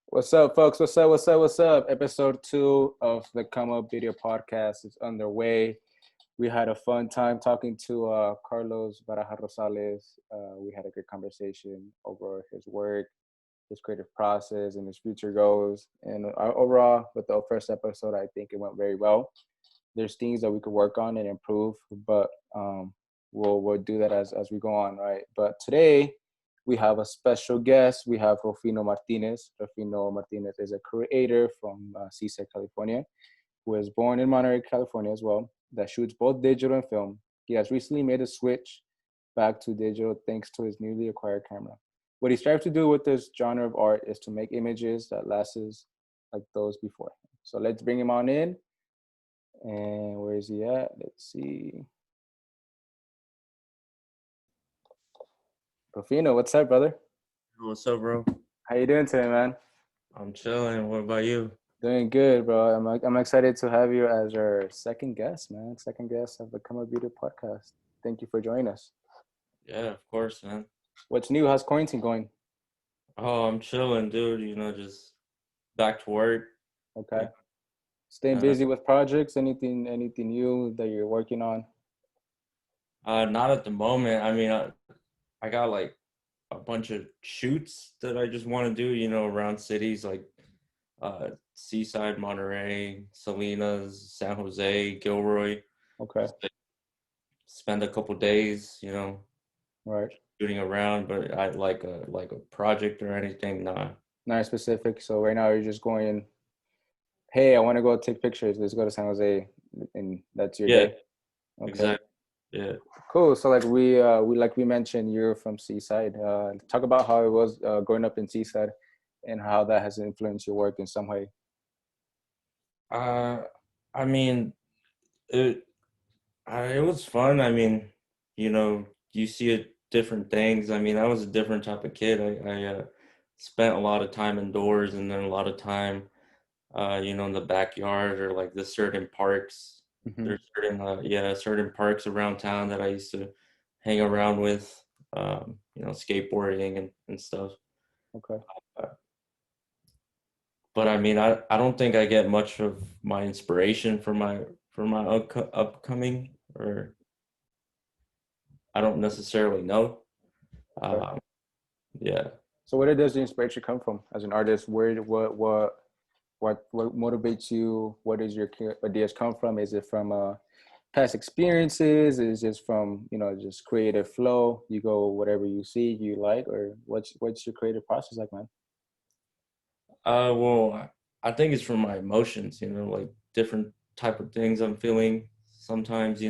What's up, folks? What's up? Episode 2 of the Come Up Video Podcast is underway. We had a fun time talking to Carlos Baraja Rosales. We had a good conversation over his work, his creative process, and his future goals. And overall, with the first episode, I think it went very well. There's things that we could work on and improve, but we'll do that as we go on, right? But today we have a special guest. We have Rufino Martinez. Rufino Martinez is a creator from Seaside, California, who was born in Monterey, California as well, that shoots both digital and film. He has recently made a switch back to digital thanks to his newly acquired camera. What he strives to do with this genre of art is to make images that last like those before him. So let's bring him on in. And where is he at? Let's see. Rufino, what's up, brother? What's up, bro? How you doing today, man? I'm chilling. What about you? Doing good, bro. I'm excited to have you as our second guest, man. Second guest of the Come Up Video Podcast. Thank you for joining us. Yeah, of course, man. What's new? How's quarantine going? Oh, I'm chilling, dude. Just back to work. Okay. Yeah. Staying busy with projects. Anything new that you're working on? Not at the moment. I got like a bunch of shoots that I just want to do, around cities like Seaside, Monterey, Salinas, San Jose, Gilroy. Okay. Spend a couple days, Right. shooting around, but I like a project or anything, nah. Not specific. So right now you're just going, hey, I want to go take pictures. Let's go to San Jose, and that's your Yeah, day. Okay. exactly. Yeah. Cool. So like we mentioned, you're from Seaside. Talk about how it was growing up in Seaside, and how that has influenced your work in some way. Uh, I mean, it it was fun. You see different things. I was a different type of kid. I spent a lot of time indoors and then a lot of time, in the backyard or like the certain parks. Mm-hmm. There's certain parks around town that I used to hang around with, skateboarding and stuff. Okay. Uh, But I don't think I get much of my inspiration from my upcoming, or I don't necessarily know. Okay. Um, yeah. So where does the inspiration come from as an artist? Where what motivates you? What does your ideas come from? Is it from past experiences? Is it just from just creative flow? You go whatever you see you like, or what's your creative process like, man? Well, I think it's from my emotions, like different type of things I'm feeling. Sometimes,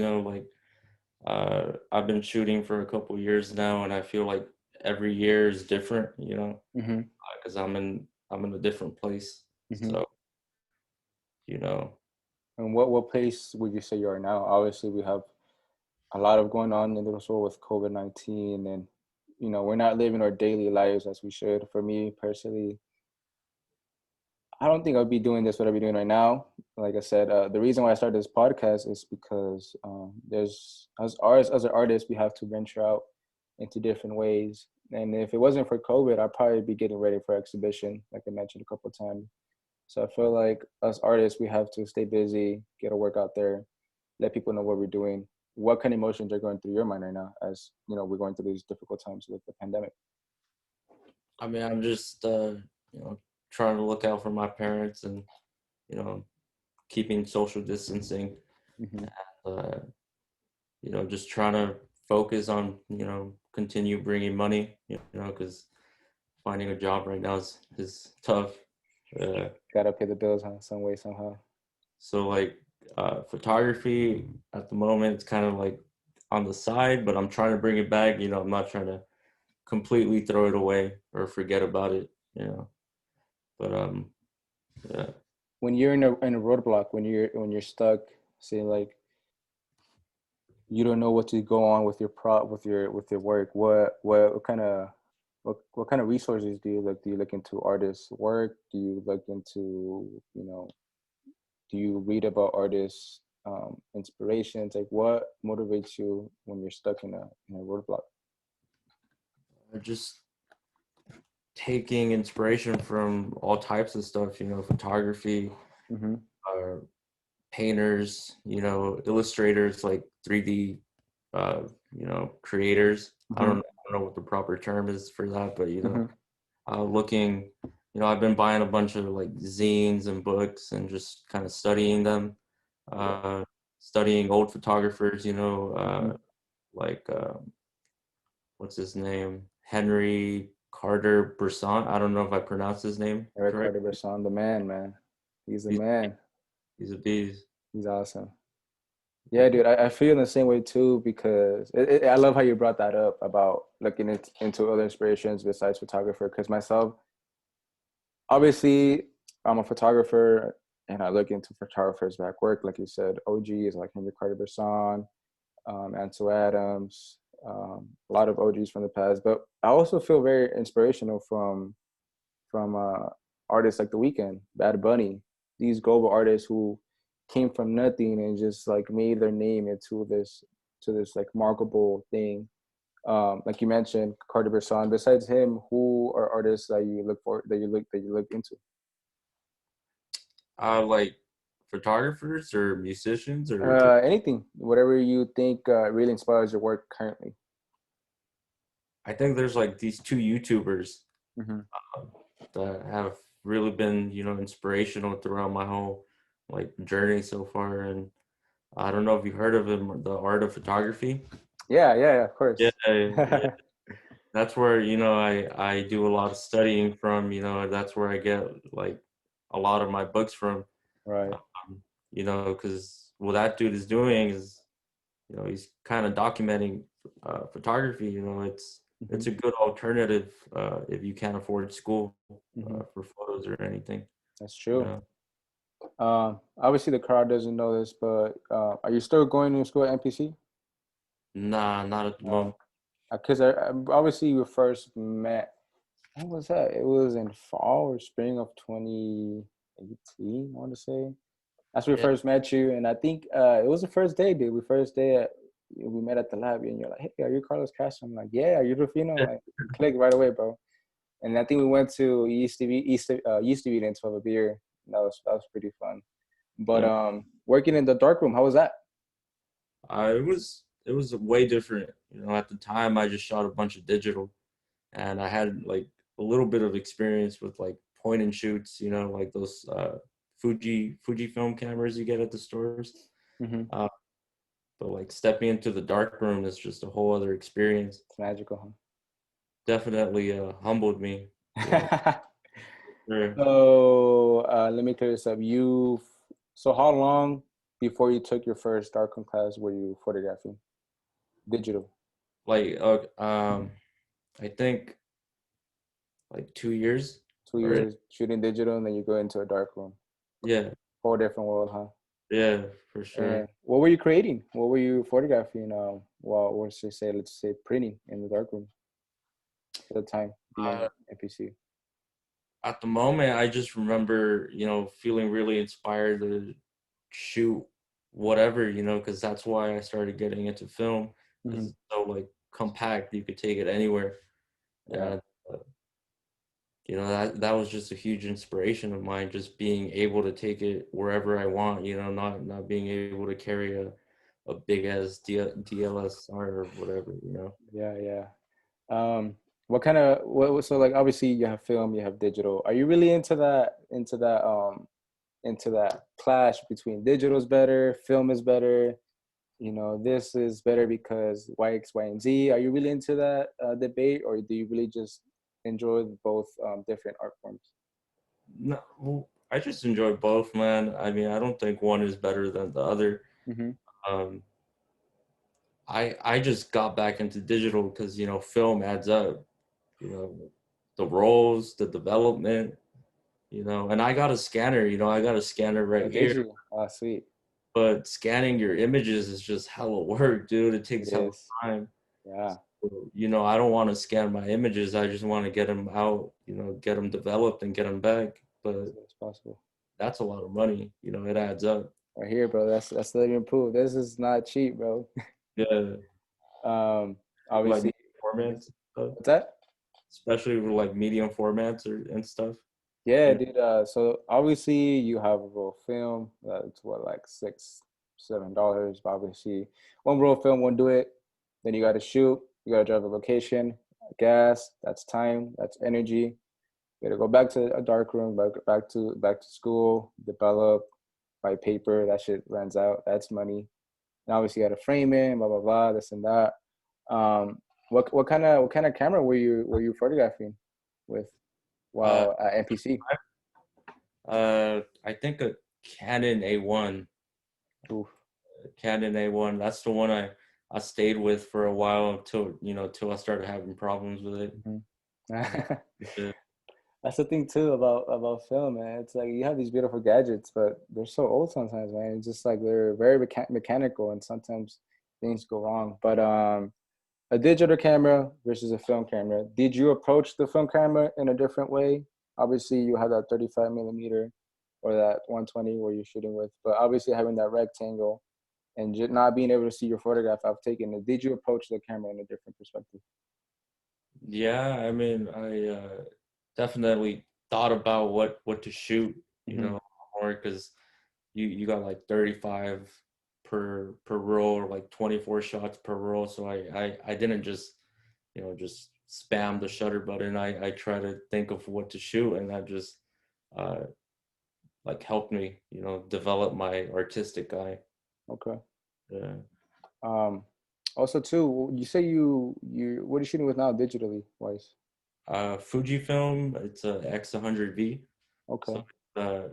I've been shooting for a couple years now, and I feel like every year is different, Mm-hmm. because I'm in a different place. Mm-hmm. So, you know, And what place would you say you are now? Obviously, we have a lot of going on in the world with COVID-19, and we're not living our daily lives as we should. For me personally, I don't think I'd be doing this what I'd be doing right now. Like I said, the reason why I started this podcast is because there's as an artist, we have to venture out into different ways. And if it wasn't for COVID, I'd probably be getting ready for exhibition, like I mentioned a couple of times. So I feel like us artists, we have to stay busy, get our work out there, let people know what we're doing. What kind of emotions are going through your mind right now, as we're going through these difficult times with the pandemic? I'm just, trying to look out for my parents and, you know, keeping social distancing. Mm-hmm. Uh, just trying to focus on, continue bringing money, because finding a job right now is tough. Gotta pay the bills, huh? Some way, somehow. So like photography at the moment, it's kind of like on the side, but I'm trying to bring it back. I'm not trying to completely throw it away or forget about it, but yeah. When you're in a roadblock, when you're stuck, say like you don't know what to go on with your with your work, what kind of resources do you look? Do you look into artists' work? Do you look into do you read about artists' inspirations? Like what motivates you when you're stuck in a roadblock? Just taking inspiration from all types of stuff, you know, photography, Mm-hmm. uh, painters, you know, illustrators, like 3D, uh, you know, creators. Mm-hmm. I don't know what the proper term is for that, but you know, Mm-hmm. looking, you know, I've been buying a bunch of like zines and books and just kind of studying them, Yeah. uh, studying old photographers, you know, Mm-hmm. like what's his name, Henry Carter Bresson. I don't know if I pronounced his name Eric correct. Carter Bresson, the man, man. He's the He's, man. he's a beast. He's awesome. Yeah, dude, I feel in the same way too because I love how you brought that up about looking into other inspirations besides photographer. Because myself, obviously, I'm a photographer and I look into photographers back work, like you said, OGs like Henry Carter Bresson, Ansel Adams, a lot of OGs from the past. But I also feel very inspirational from artists like The Weeknd, Bad Bunny, these global artists who came from nothing and just like made their name into this like markable thing. Like you mentioned, Carter Bresson. Besides him, who are artists that you look for that you look into? Like photographers or musicians or which one? Anything, whatever you think really inspires your work currently. I think there's like these two YouTubers Mm-hmm. that have really been, you know, inspirational throughout my whole like journey so far. And I don't know if you heard of him, The Art of Photography. Yeah, yeah, yeah, of Yeah, course. yeah. That's where, you know, I do a lot of studying from, you know, that's where I get like a lot of my books from. Right. You know, because what that dude is doing is, you know, he's kind of documenting photography. You know, Mm-hmm. it's a good alternative if you can't afford school Mm-hmm. for photos or anything. That's You true. know, Obviously, the crowd doesn't know this, but are you still going to school at NPC? nah, not at the No, moment. because obviously you first met. When was that? It was in fall or spring of 2018. I want to say that's when we Yeah, first met you, and I think it was the first day, dude. We met at the lab, and you're like, "Hey, are you Carlos Castro?" I'm like, "Yeah, are you Rufino?" Like, click right away, bro. And I think we went to used to be into have a beer. That was pretty fun. But yeah. working in the dark room, how was that? It was way different. You know, at the time I just shot a bunch of digital, and I had like a little bit of experience with like point and shoots. You know, like those Fuji film cameras you get at the stores. Mm-hmm. Uh, but like stepping into the dark room is just a whole other experience. It's magical, Definitely humbled me. Yeah, huh? sure. So let me clear this up. So how long before you took your first darkroom class were you photographing digital? Like I think like 2 years. 2 years shooting digital, and then you go into a dark room. Yeah, Whole different world, huh? yeah, for sure. And what were you creating? What were you photographing? Well, let's say printing in the dark room at the time being Uh, NPC. at the moment, I just remember, you know, feeling really inspired to shoot whatever, you know, because that's why I started getting into film because Mm-hmm. it's so like compact, you could take it anywhere, Yeah, and you know that was just a huge inspiration of mine, just being able to take it wherever I want, you know, not being able to carry a big ass DLSR or whatever, you know. yeah, yeah. Um, what kind of so like obviously you have film, you have digital. Are you really into that clash between digital is better, film is better? You know, this is better because Y, X, Y, and Z. Are you really into that debate, or do you really just enjoy both different art forms? No, well, I just enjoy both, man. I mean, I don't think one is better than the other. Mm-hmm. Um, I just got back into digital because, you know, film adds up, you know, the rolls, the development, you know, and I got a scanner, you know, I got a scanner Oh, right did here, you? Oh, sweet. but scanning your images is just hella work, dude. It It takes hella is. time. Yeah, So, you know, I don't want to scan my images. I just want to get them out, you know, get them developed and get them back. as But soon as possible. that's a lot of money, you know, it adds up. Right here, bro. That's the living proof. This is not cheap, bro. Yeah, Um, like obviously. formats and stuff. What's that? especially with like medium formats and stuff. Yeah, You know, dude. So obviously you have a roll film. That's what, like $6, $7. But obviously, one roll film won't do it. Then you got to shoot. You got to drive a location, gas. That's time. That's energy. You got to go back to a dark room, back to school, develop, buy paper. That shit runs out. That's money. And obviously, you got to frame it, blah blah blah, this and that. Um, what kind of camera were you photographing with uh, while at NPC? I think a Canon A1, Oof. Canon A1. That's the one I stayed with for a while until I started having problems with it. Mhm. And uh, That's the thing too about film, man. It's like you have these beautiful gadgets, but they're so old sometimes, man. It's just like they're very mechanical, and sometimes things go wrong. But a digital camera versus a film camera. Did you approach the film camera in a different way? Obviously, you have that 35 millimeter or that 120 where you're shooting with, but obviously having that rectangle and just not being able to see your photograph I've taken it. Did you approach the camera in a different perspective? yeah, I mean, I definitely thought about what to shoot, Mm-hmm. more because you got like 35 per roll or like 24 shots per roll. So I didn't just spam the shutter button. I try to think of what to shoot, and that just uh, like helped me, develop my artistic eye. Okay. Yeah. Um, Also too, you say you what are you shooting with now digitally wise? Fujifilm, it's a X100V. So Okay. uh,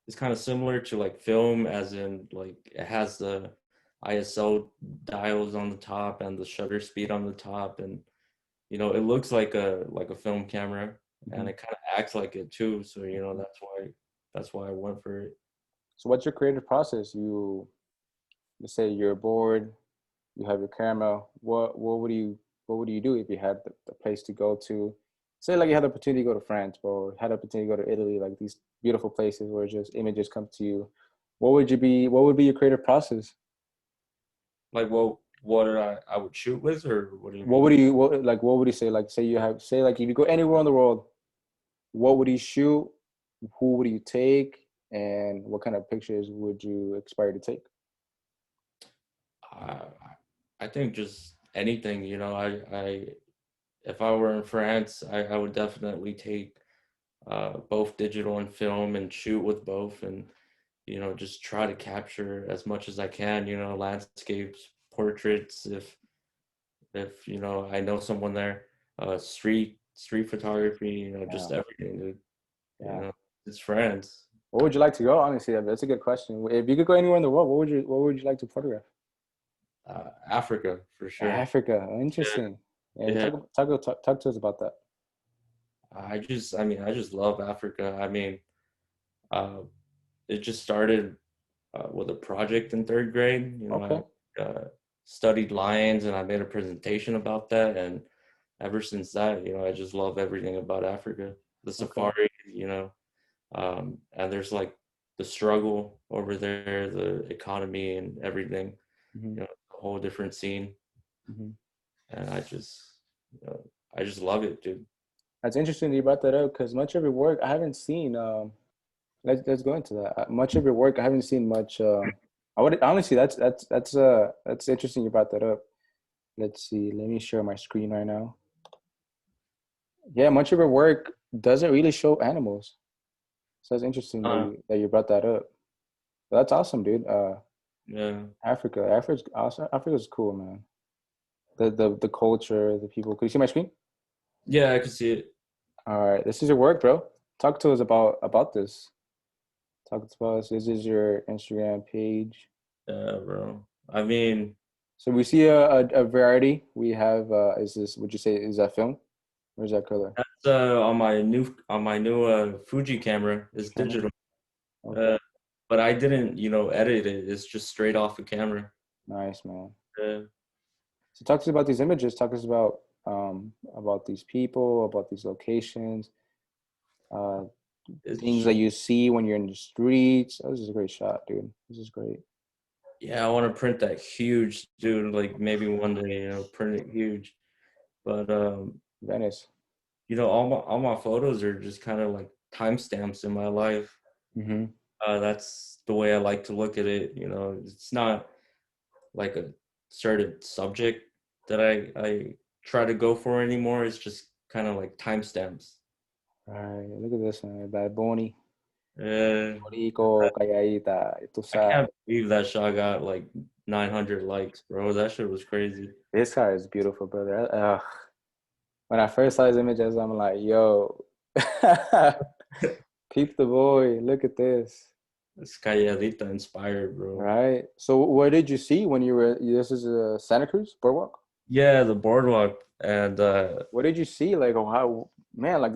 it's kind of similar to like film, as in like it has the ISO dials on the top and the shutter speed on the top, and it looks like a film camera, Hmm. and it kind of acts like it too. So that's why I went for it. So what's your creative process? You say you're bored, you have your camera. What would you do if you had the place to go to? Say like you had the opportunity to go to France or had the opportunity to go to Italy, like these beautiful places where just images come to you. What would be your creative process? Like, what I would shoot with, or what do you What mean? would you what would you say? Like say like if you go anywhere in the world, what would you shoot? Who would you take? And what kind of pictures would you aspire to take? I I think just anything. I if I were in France, I would definitely take both digital and film and shoot with both, and just try to capture as much as I can. Landscapes, portraits, if I know someone there, street photography. Yeah, Just everything, dude. You yeah. know, it's France. Where would you like to go? Honestly, that's a good question. If you could go anywhere in the world, what would you like to photograph? Africa for sure. Africa. Yeah, Interesting. Yeah, yeah. talk to us about that. I just love Africa. I mean, uh, it just started with a project in third grade. Okay. I studied lions and I made a presentation about that. And ever since that, I just love everything about Africa. The Okay. safari, and there's like the struggle over there, the economy and everything, Hmm. a whole different scene. Hmm. And I just love it, dude. That's interesting that you brought that up because much of your work I haven't seen. Let's go into that. Much of your work I haven't seen much. I would honestly that's interesting you brought that up. Let's see. Let me share my screen right now. Yeah, much of your work doesn't really show animals. So it's interesting that Uh, you brought that up. That's awesome, dude. yeah, Africa's awesome. Africa's cool, man. The culture, the people. Could you see my screen? yeah, I could see it. All right, this is your work, bro. Talk to us about this. Talk to us. This is your Instagram page. Yeah, bro. I mean, So we see a variety. We have is this? Would you say is that film or is that color? that's on my new Fuji camera. It's Camera. digital. Okay, Uh, but I didn't, edit it. It's just straight off the camera. nice, man. Uh, So talk to us about these images. Talk to us about these people, about these locations, uh, it's things that you see when you're in the streets. Oh, this is a great shot, dude. This is great. Yeah, I want to print that huge, dude. Like maybe one day, print it huge. But Venice. all my photos are just kind of like timestamps in my life. Mm-hmm. That's the way I like to look at it. It's not like a certain subject that I try to go for anymore. It's just kind of like timestamps. All right, look at this one, Bad Bunny. Uh, Borico, calladita, tú I can't sabes. believe that shot got like 900 likes, bro. That shit was crazy. This guy is beautiful, brother. When I first saw his images, I'm like, yo, peep the boy. Look at this. It's Calladita inspired, bro. Right. So, what did you see when you were? This is Santa Cruz Boardwalk. Yeah, the boardwalk. And What did you see? Like, oh, how man? Like,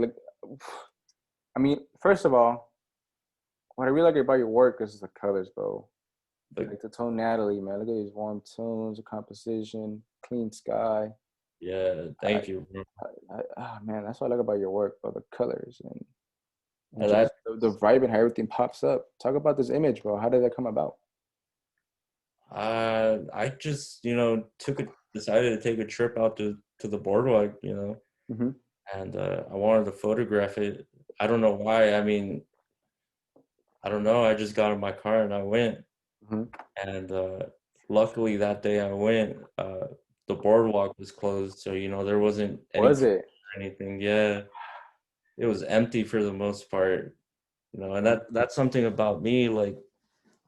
I mean, first of all, what I really like about your work is the colors, bro. like, Like the tonality, man. Look at these warm tones, the composition, clean sky. yeah, I, thank you, bro. Man, that's what I like about your work, bro. The colors and And just that the vibe and how everything pops up. Talk about this image, bro. How did that come about? I just, decided to take a trip out to the boardwalk, Mm-hmm. and I wanted to photograph it. I don't know why. I mean, I don't know. I just got in my car and I went. Mm-hmm. And luckily that day I went, the boardwalk was closed, so there wasn't any Was crowd it? or anything. Yeah, it was empty for the most part. And that's something about me. Like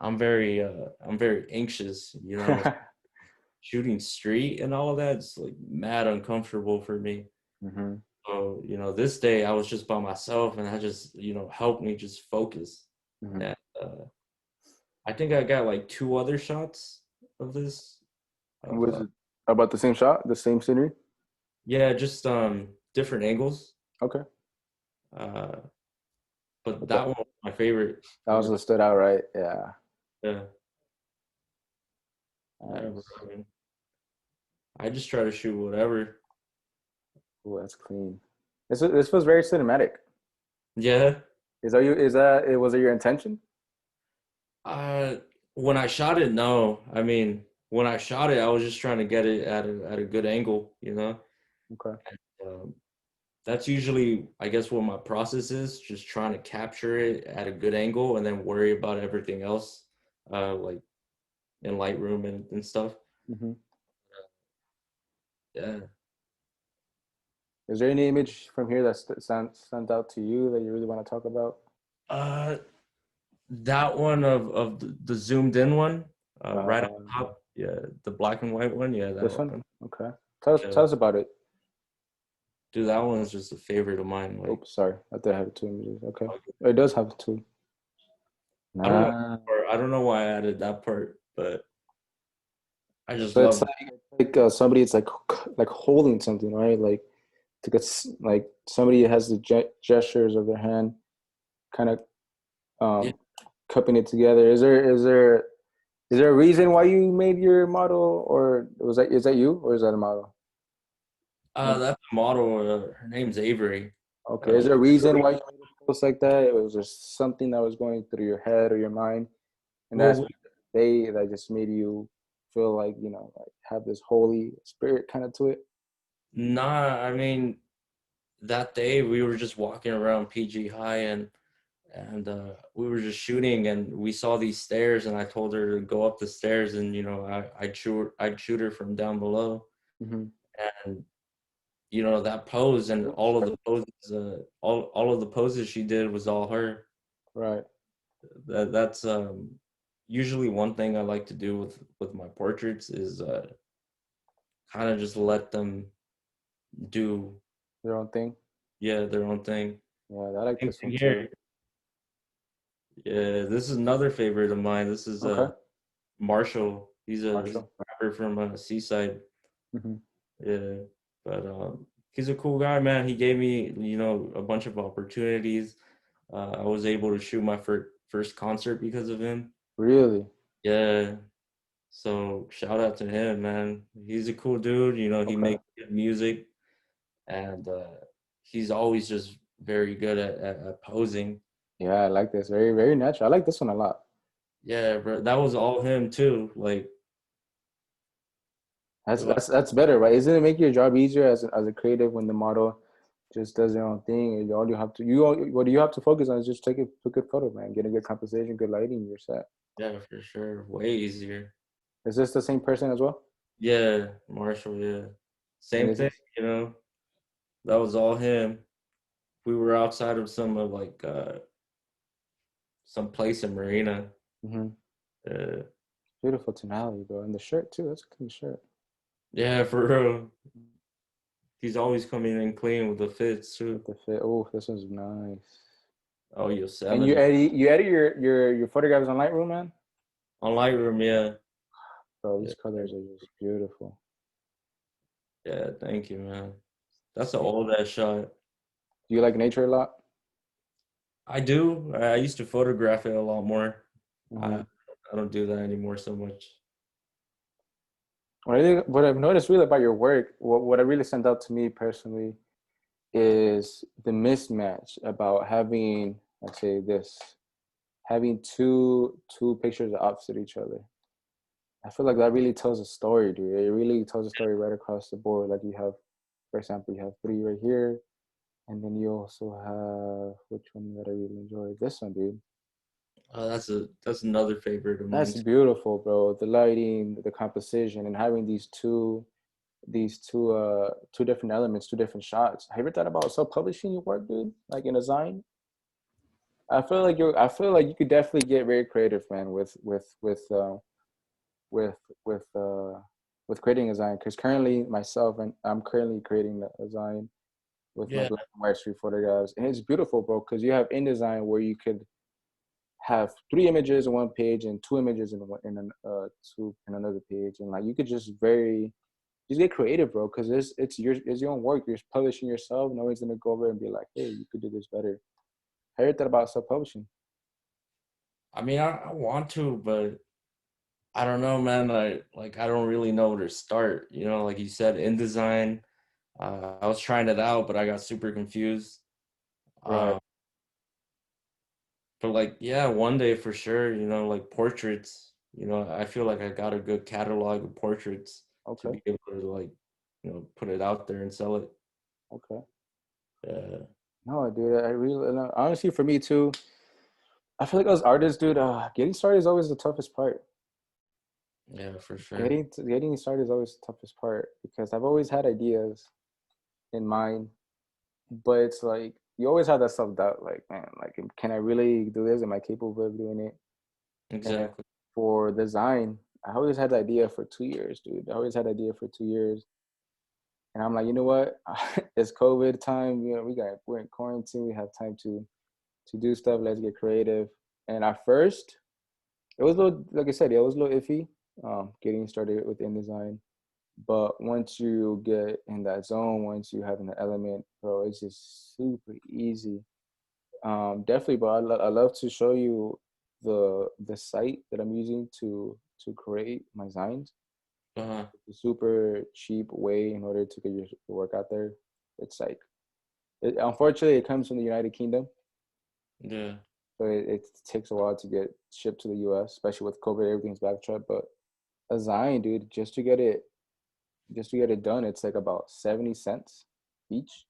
I'm very anxious. Shooting street and all of that. It's like mad uncomfortable for me. Mm-hmm. So this day I was just by myself, and that just helped me just focus. Mm-hmm. And I think I got like two other shots of this. Of Was it about the same shot, the same scenery? Yeah, just different angles. Okay. Uh, but Okay. that one was my favorite. That was what stood out, right? Yeah. Yeah, yeah, bro. Nice. I mean, I just try to shoot whatever. Ooh, that's clean. This was very cinematic. Yeah. Is that you? Is that it? Was it your intention? Uh, when I shot it, no. I mean, when I shot it, I was just trying to get it at a good angle. Okay. Um, that's usually, I guess, what my process is, just trying to capture it at a good angle and then worry about everything else, like in Lightroom and stuff. Mm-hmm. Yeah. Is there any image from here that stands out to you that you really want to talk about? Uh, that one of the zoomed in one, right on Uh, top. Yeah, the black and white one. Yeah, that this one? one. Okay. Tell Yeah. us about it. Dude, that one is just a favorite of mine. Like, Oops, sorry. I thought I have two images. Okay. It does have two. Nah. I don't know why I added that part, but I just So it's love. like somebody it's like holding something, right? Like somebody has the gestures of their hand kind of Yeah, um cupping it together. Is there a reason why you made your model, or is that you, or is that a model? that's a model. Her name's Avery. Okay. Uh, Is there a reason why you made a post like that? It was just something that was going through your head or your mind, and that's well, they that just made you feel like like have this holy spirit kind of to it. nah, I mean, that day we were just walking around PG High, and we were just shooting, and we saw these stairs, and I told her to go up the stairs, and I'd shoot her from down below. Mm-hmm. And that pose and Oops, all of sorry. the poses, all of the poses she did was all her. Right. That's usually one thing I like to do with my portraits is kind of just let them do, Your own thing. yeah, their own thing. Yeah, I like Same this one thing too. here. Yeah, this is another favorite of mine. This is Okay. Marshall. He's a Marshall. rapper from Seaside. Mm-hmm. Yeah, but he's a cool guy, man. He gave me a bunch of opportunities. I was able to shoot my first concert because of him. Really? Yeah, so shout out to him, man. He's a cool dude. He Okay. makes good music, and he's always just very good at posing. Yeah, I like this. Very, very natural. I like this one a lot. Yeah, bro, that was all him too. Like, That's better, right? Isn't it make your job easier as a creative when the model just does their own thing, and all you have to what do you have to focus on is just take a good photo, man. Get a good composition, good lighting, you're set. Yeah, for sure. Way easier. Is this the same person as well? Yeah, Marshall, yeah. And Same is thing, this you know. That was all him. We were outside of some place in Marina. hmm Uh, beautiful tonality, bro, and the shirt too. That's a clean shirt. yeah, for real. He's always coming in clean with the fits too. With the fit. Oh, this one's nice. Oh, And you Yosemite. edit your photographs on Lightroom, man. On Lightroom, yeah. Bro, Yeah, these colors are just beautiful. yeah, thank you, man. That's an Do old ass shot. you like nature a lot? I do. I used to photograph it a lot more. Mm-hmm. I I don't do that anymore so much. What I've noticed really about your work, what really stands out to me personally is the mismatch about having, let's say this, having two pictures opposite each other. I feel like that really tells a story, dude. It really tells a story right across the board. Like you have, for example, you have three right here, and then you also have which one that I really enjoy? This one, dude. That's another favorite of That's mine. beautiful, bro. The lighting, the composition, and having these two different elements, two different shots. Have you ever thought about self-publishing your work, dude? Like in design? I feel like you could definitely get very creative, man, with with uh with creating a design. Because currently myself and I'm currently creating a design with my Yeah, black and white street photographs, and it's beautiful, bro. Because you have InDesign where you could have three images on one page and two images two in another page, and like you could just get creative, bro. Because it's your own work. You're publishing yourself. No one's gonna go over and be like, hey, you could do this better. I heard that about self-publishing. I mean, I want to, but I don't know, man. I don't really know where to start. You know, like you said, InDesign. I was trying it out, but I got super confused. Right. Uh, but like, yeah, one day for sure. You know, like portraits. You know, I feel like I got a good catalog of portraits to Okay. be able to put it out there and sell it. Okay. Yeah, No, dude. I really no, honestly for me too. I feel like as artists, dude, getting started is always the toughest part. yeah, for sure. Getting started is always the toughest part because I've always had ideas in mind, but it's like you always have that self doubt. Like, man, like, can I really do this? Am I capable of doing it? And Exactly. for design, I always had the idea for 2 years, dude. I always had the idea for 2 years, and I'm like, you know what? It's COVID time. You know, we're in quarantine. We have time to do stuff. Let's get creative. And at first, it was a little, like I said, it was a little iffy, getting started with InDesign. But once you get in that zone, once you have an element, bro, it's just super easy. Definitely, but I love to show you the site that I'm using to create my designs. Uh, It's a super cheap way in order to get your work out there. It's like, unfortunately, it comes from the United Kingdom, yeah. so it takes a while to get shipped to the U.S., especially with COVID, everything's backtracked. But a design, dude, just to get it done, it's like about 70 cents each.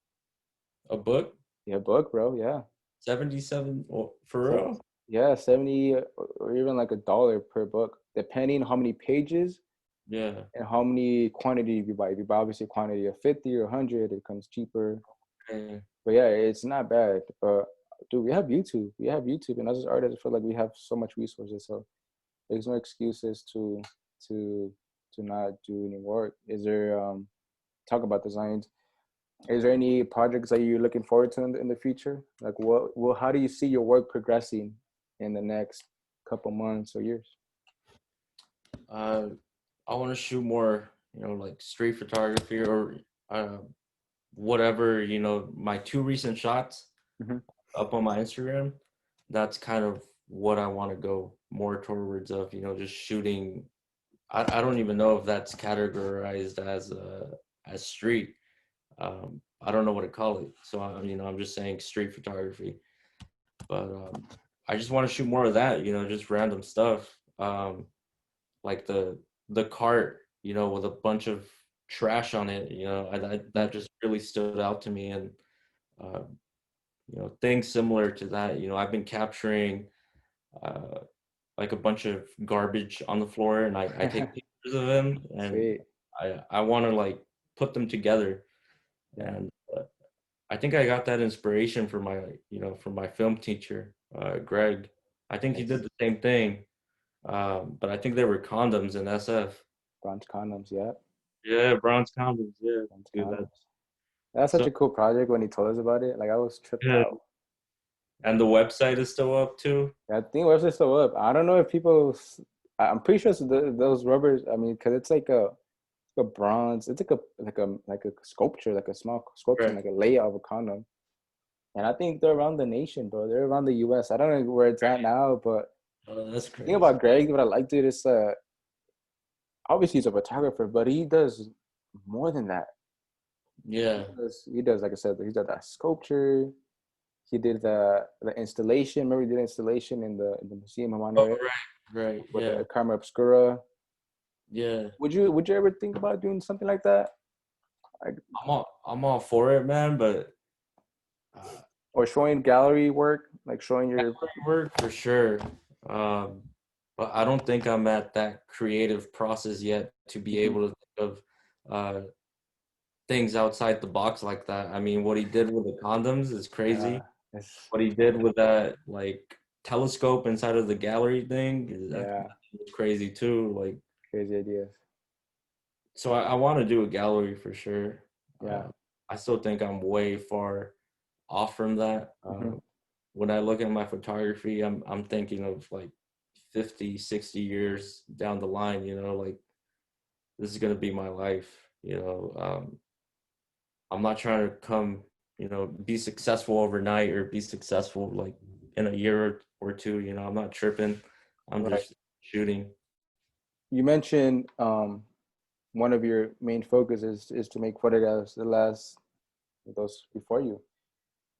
A book, Yeah, book, bro. Yeah. 77 for So real? yeah, 70 or even like $1 per book, depending on how many pages Yeah. and how many quantity you buy. If you buy obviously a quantity of 50 or 100, it comes cheaper. Okay. But yeah, it's not bad. But dude, we have YouTube. We have YouTube, and as artists, I feel like we have so much resources. So there's no excuses to to not do any work. Is there talk about designs? Is there any projects that you're looking forward to in the future? Like how do you see your work progressing in the next couple months or years? Uh, I want to shoot more, like street photography or uh, whatever, my two recent shots Mm-hmm. up on my Instagram. That's kind of what I want to go more towards of, just shooting. I don't even know if that's categorized as street. I don't know what to call it. So I'm just saying street photography. But I just want to shoot more of that, just random stuff. Like the cart, with a bunch of trash on it, that just really stood out to me. And uh, things similar to that. I've been capturing uh, like a bunch of garbage on the floor, and I take pictures of them, and Sweet. I want to like put them together. Yeah. And I think I got that inspiration from my film teacher, Greg. I think he did Nice. the same thing, but I think they were condoms in SF. Bronze condoms. Yeah. Yeah, bronze condoms. Yeah, Bronze dude. That condoms. That's such so a cool project when he told us about it. Like I was tripped yeah. out. And the website is still up too. I think website's still up. I don't know if people. I'm pretty sure it's those rubbers. I mean, because it's like a bronze. It's like a sculpture, like a small sculpture, Right. like a layout of a condom. And I think they're around the nation, bro. They're around the U.S. I don't know where it's at now, but Oh, that's the thing crazy. about Greg, what I liked it is, obviously he's a photographer, but he does more than that. Yeah. He does, like I said, he did that sculpture. He did the installation. Remember, he did installation in the museum in Oh, Monterey right. Right. with Yeah. the camera obscura. Yeah. Would you ever think about doing something like that, like I'm all for it, man. But uh, or showing gallery work, like showing your? gallery work for sure. Um, but I don't think I'm at that creative process yet to be Mhm. able to think of things outside the box like that. I mean, what he did with the condoms is Yeah, crazy. it's What he did with that like telescope inside of the gallery thing that yeah, was crazy too. Like, crazy ideas. so I want to do a gallery for sure. Yeah. I still think I'm way far off from that. Hmm. When I look at my photography, I'm thinking of like 50, 60 years down the line, like this is gonna be my life. I'm not trying to be successful overnight or be successful like in a year or two. I'm not tripping. I'm Right. just shooting. You mentioned one of your main focuses is to make photographs that last those before you.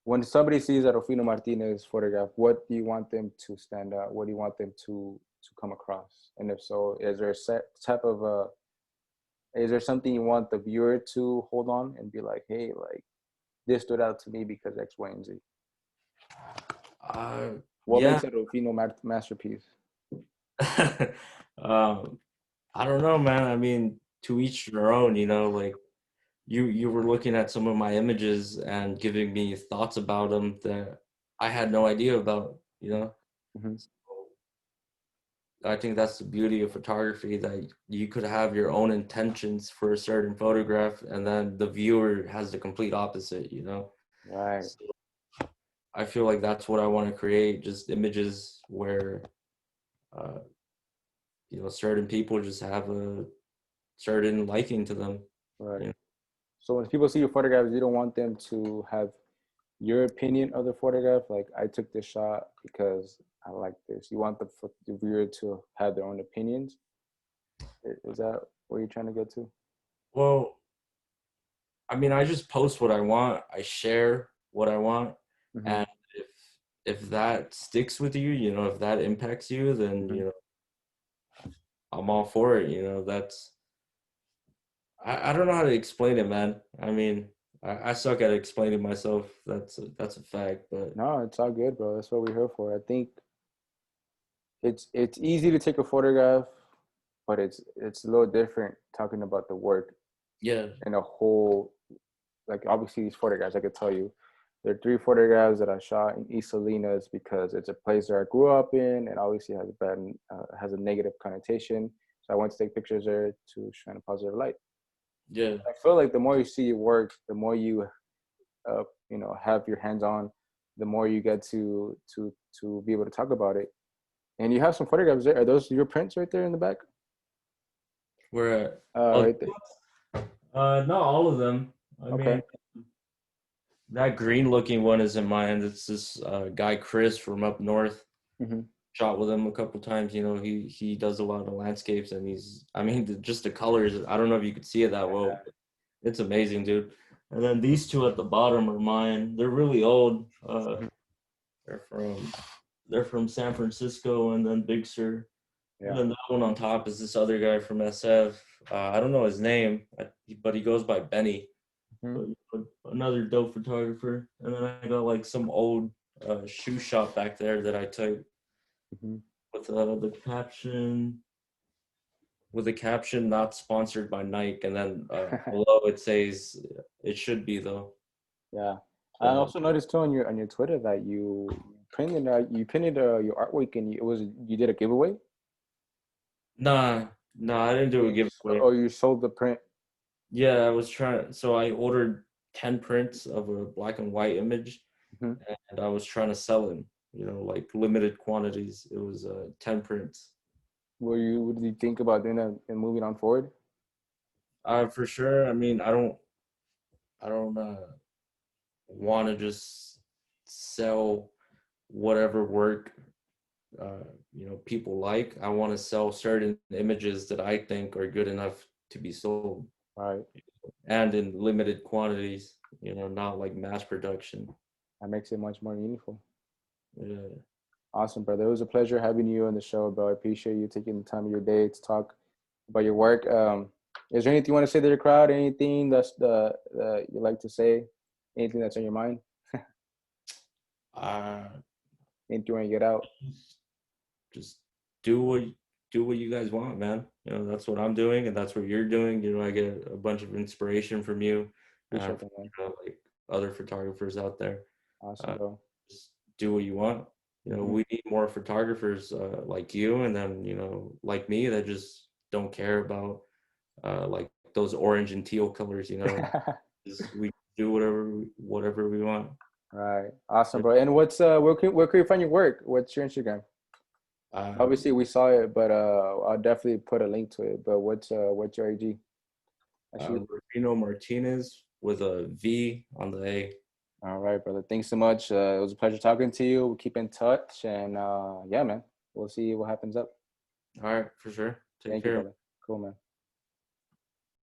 When somebody sees a Rufino Martinez photograph, what do you want them to stand out? What do you want them to come across? And if so, is there a set type of is there something you want the viewer to hold on and be like, hey, like this stood out to me because X, Y, and Z? Uh, What yeah. makes a Rufino masterpiece? um, I don't know, man. I mean, to each their own. Like you were looking at some of my images and giving me thoughts about them that I had no idea about. Mm-hmm. I think that's the beauty of photography, that you could have your own intentions for a certain photograph and then the viewer has the complete opposite. Right, So I feel like that's what I want to create, just images where uh, certain people just have a certain liking to them. right. You know? So when people see your photographs, you don't want them to have your opinion of the photograph. Like I took this shot because I like this. You want the viewer to have their own opinions. Is that what you're trying to get to? Well, I mean, I just post what I want. I share what I want, Mm-hmm. and if that sticks with you, if that impacts you, then Mm-hmm. I'm all for it. That's I don't know how to explain it, man. I mean, I suck at explaining myself. That's a fact, but No, it's all good, bro. That's what we're here for. I think it's easy to take a photograph, but it's a little different talking about the work yeah, in a whole. Like obviously these photographs, I could tell you, there are three photographs that I shot in East Salinas because it's a place that I grew up in, and obviously has has a negative connotation. So I went to take pictures there to shine a positive light. yeah, I feel like the more you see your work, the more you have your hands on, the more you get to be able to talk about it. And you have some photographs there. Are those your prints right there in the back? we're at. Oh, Right there. not all of them. I Okay. mean, that green looking one isn't mine. It's this guy Chris from up north. Hmm. Shot with him a couple times. He does a lot of landscapes, and I mean, just the colors. I don't know if you could see it that well. But it's amazing, dude. And then these two at the bottom are mine. They're really old. They're from they're from San Francisco and then Big Sur. And Yeah. then that one on top is this other guy from SF. I don't know his name, but he goes by Benny. Mhm. another dope photographer, and then I got like some old shoe shop back there that I took Mhm. with the caption not sponsored by Nike, and then below it says it should be though. Yeah. I Uh, also noticed too on your Twitter that you printed your artwork and you did a giveaway. nah, I didn't do a giveaway. Or you sold the print. Yeah, I was trying. So I ordered 10 prints of a black and white image, Hmm. and I was trying to sell them. Like limited quantities. It was 10 prints. What did you think about doing that and moving on forward? For sure. I mean, I don't want to just sell whatever work people like. I want to sell certain images that I think are good enough to be sold, Right. and in limited quantities. Not like mass production. That makes it much more meaningful. Yeah. Awesome, brother. It was a pleasure having you on the show, bro. I appreciate you taking the time of your day to talk about your work. Is there anything you want to say to the crowd? Anything that's you like to say? Anything that's on your mind? Uh, Anything you want to get out? just do what you guys want, man. That's what I'm doing, and that's what you're doing. I get a bunch of inspiration from you, Appreciate that, man. like other photographers out there. Awesome, Uh, bro. just do what you want. Hmm. We need more photographers like you, and then like me that just don't care about like those orange and teal colors. Just we do whatever we want. Right. Awesome, bro. And where can you find your work? What's your Instagram? Uh, Obviously, we saw it, but I'll definitely put a link to it. But what's your IG? Actually, Rufino Martinez with a V on the A. all right, brother. Thanks so much. It was a pleasure talking to you. We'll keep in touch, and yeah, man, we'll see what happens up. All right, for sure. Take Thank you, care. brother. Cool, man.